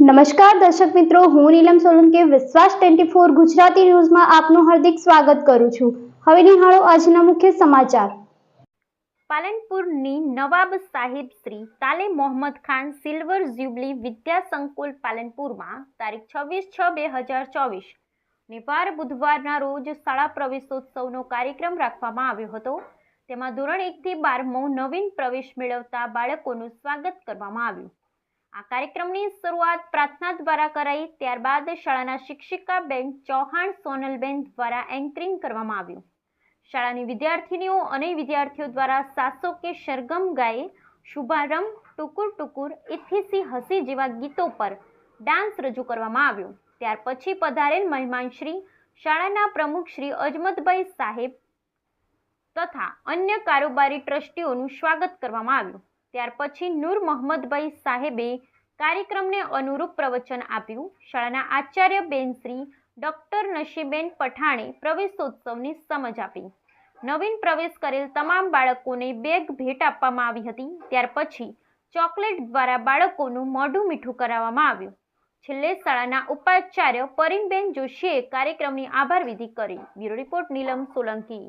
નમસ્કાર દર્શક મિત્રો, હું નીલમ સોલંકી વિશ્વાસ 24 ગુજરાતી ન્યૂઝમાં આપનું હાર્દિક સ્વાગત કરું છું। હવે નિહાળો આજના મુખ્ય સમાચાર। પાલનપુરની નવાબ સાહિબ શ્રી તાલે મોહમ્મદ ખાન સિલ્વર જ્યુબલી વિદ્યા સંકુલ પાલનપુરમાં તારીખ 26/6/2024 ને વાર બુધવારના રોજ શાળા પ્રવેશોત્સવનો કાર્યક્રમ રાખવામાં આવ્યો હતો। તેમાં ધોરણ 1 થી 12મો નવીન પ્રવેશ મેળવતા બાળકોનું સ્વાગત કરવામાં આવ્યું। આ કાર્યક્રમની શરૂઆત પ્રાર્થના દ્વારા કરાઈ, ત્યારબાદ શાળાના શિક્ષિકા બેન ચૌહાણ સોનલબેન દ્વારા એન્કરિંગ કરવામાં આવ્યું। શાળાની વિદ્યાર્થીનીઓ અને વિદ્યાર્થીઓ દ્વારા સાસો કે સરગમ ગાયે, શુભારંભ, ટુકુર ટુકુર, ઇથીસી હસી જેવા ગીતો પર ડાન્સ રજૂ કરવામાં આવ્યો। ત્યાર પછી પધારેલ મહેમાન શ્રી શાળાના પ્રમુખ શ્રી અજમતભાઈ સાહેબ તથા અન્ય કારોબારી ટ્રસ્ટીઓનું સ્વાગત કરવામાં આવ્યું। ત્યાર પછી નૂર મોહમ્મદભાઈ સાહેબે કાર્યક્રમને અનુરૂપ પ્રવચન આપ્યું। શાળાના આચાર્ય બેન શ્રી ડોક્ટર નશીબેન પઠાણે પ્રવેશોત્સવની સમજ આપી। નવીન પ્રવેશ કરેલ તમામ બાળકોને બેગ ભેટ આપવામાં આવી હતી। ત્યાર પછી ચોકલેટ દ્વારા બાળકોનું મોઢું મીઠું કરાવવામાં આવ્યું। છેલ્લે શાળાના ઉપાચાર્ય પરિમબેન જોશીએ કાર્યક્રમની આભાર વિધિ કરી। બ્યુરો રિપોર્ટ નીલમ સોલંકી।